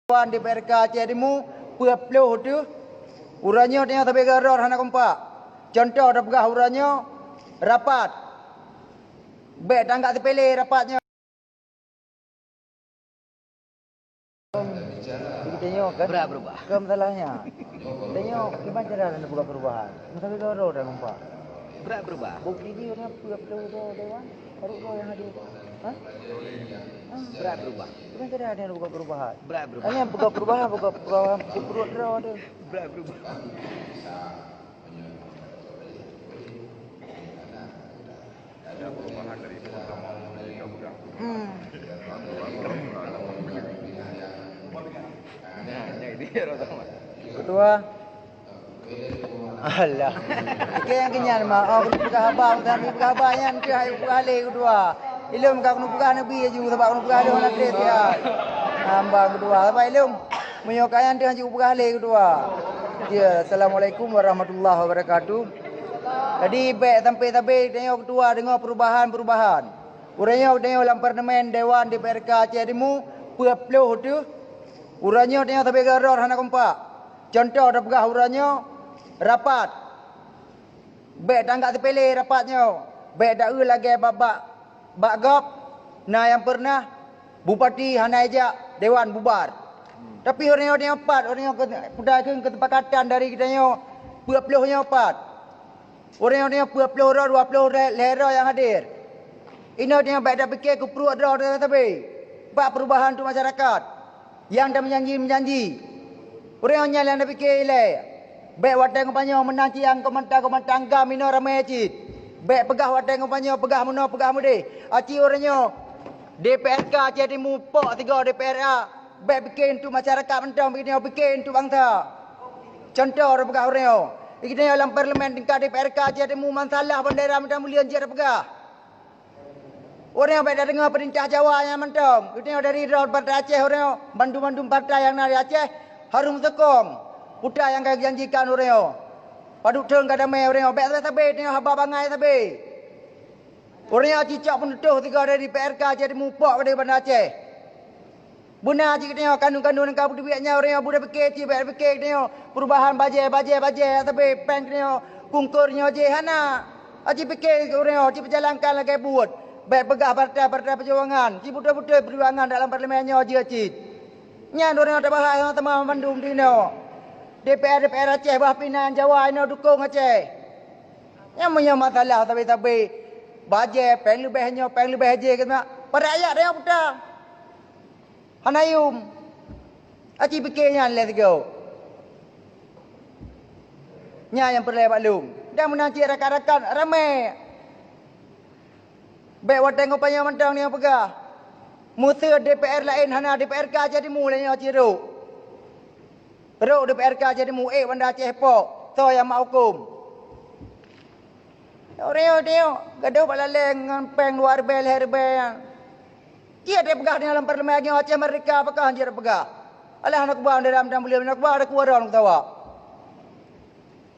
Wan di PRK Aceh Timur Pulau tu uranya dia tapi garor hana kompak. Contoh dah pegah uranya rapat. Baik tanggak terpilih rapatnya. Tengok kan berubah. Ke masalahnya. Tengok gimana cara anda buka perubahan. Tapi garor dah kompak. Berubah. Bukti dia orang Pulau dewan. Baru yang hadir. Hah? Berubah. Gimana cara ada yang buka perubahan? Berubah. Ini yang buka perubahan perut draw ada. Berubah. Ada perubahan dari pertama mereka budak. Nah, ini dia pertama. Ketua. Alah. Kita yang kenyal mah. Oh, buka habang kami buka habangan ke hai buka hale kedua. Ilum kau kena buka nabi juga sebab kena buka hale orang kret ya. Hambang kedua. Apa ilum? Menyokayan dia juga buka hale kedua. Ya, Assalamualaikum warahmatullahi wabarakatuh. Jadi baik sampai tengok kedua dengar perubahan. Uranya tengok dalam parlimen Dewan di PRK Aceh Timur Pulau tu uranya tengok tapi garor hana kompak. Contoh dah pegah uranya rapat. Baik tanggak terpilih rapatnya. Baik dak lagi bak gop. Nah yang pernah bupati hana ajak dewan bubar. Tapi orang yang empat, orang yang pedagang ketepakatan dari kita nyo Pulau-Pulau empat. Orang yang Pulau 20 lera yang hadir. Ini dia baik dah fikir ke perut dah tapi bak perubahan untuk masyarakat. Yang dah menjanji. Orang yang dah fikir ilai. Baik wadah ngopanya menanti yang komentar tangga minor ramai cit. Baik pegah wadah ngopanya pegah mudi. Aci orangnya DPRK Aceh Timur pok 3 DPRA. Baik fikir untuk masyarakat mentang begini fikir untuk bangsa. Contoh orang pegah orangnya. Kita dalam parlimen tingkat DPRK Aceh Timur masalah bendera mentang mulia je pegah. Orang yang baik dah dengar perintah Jawa yang mentang. Kita dari Partai Aceh orang bantu partai yang dari Aceh harum sekong. Putra yang kau janjikan orang. Paduk teng kada mai orang baik sabe tengok haba bangai sabe. Orang yang cicak pun tuh 3 dari PRK Aceh Timur pok pada Bandar Aceh. Benar je kita tengok kandung-kandung kau duitnya orang yang budak fikir tengok perubahan bajet tapi pen tengok kungkurnya je hana. Aji fikir orang aji berjalankan lagi buat. Baik pegah partai perjuangan. Ci budak-budak perjuangan dalam parlimennya aji. Nyan orang ada bahas sama teman Bandung dino. DPR Aceh bah pinang Jawa ini dukung Aceh. Yang punya masalah tapi bajet pen lebih aje kena. Pada ayat dia budak. Hanayum. Aci fikirnya let go. Nya yang perlu maklum. Dan menanti rakan-rakan ramai. Baik wadah ngopanya mentang ni yang pegah. Musuh DPR lain hana DPRK Aceh Timur lain yang ciruk. Ruk DPRK Aceh Timur Bandar Aceh pok. So yang mak hukum. Orang tengok gaduh balaleng dengan peng luar bel herbel. Dia pegah dalam parlimen Aceh Merdeka apakah dia pegah? Alah nak buang dalam beliau nak buang ada kuaran ketawa.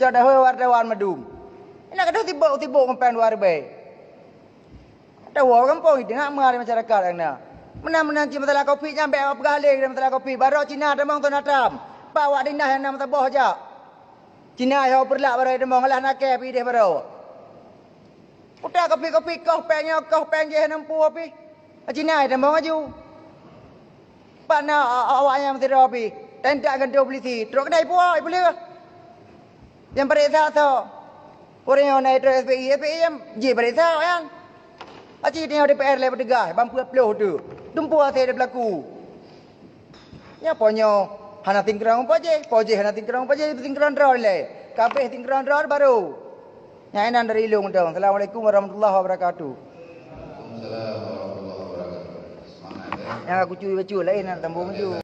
Tidak ada wartawan madum. Ini gaduh tiba-tiba dengan peng luar bel. Ada orang kampung itu nak mengalir masyarakat yang nak. Menang-menang masalah kopi nyampe pegah leh dalam masalah kopi. Baru Cina demang tu natam. Bawa dinah yang nama taboh aja. Cina yang perlak baru demang alah nak ke pi dia baru. Udah kopi kau peng je nampu api. Cina demang aju. Pana awak yang mesti rapi. Tendak gantung polisi. Teruk kedai puak boleh. Yang periksa tu. Orang yang naik terus SPI yang je periksa yang. Aci tengok DPR lepas degah, bampu upload tu. Tumpu asyik dia berlaku. Ya ponyo, hana tingkerang apa je hana tingkerang draw le. Kabeh tingkerang draw baru. Nyainan dari ilung tu. Assalamualaikum warahmatullahi wabarakatuh. Waalaikumsalam warahmatullahi wabarakatuh. Semangat ya. Yang aku cuy lain nak tambung maju.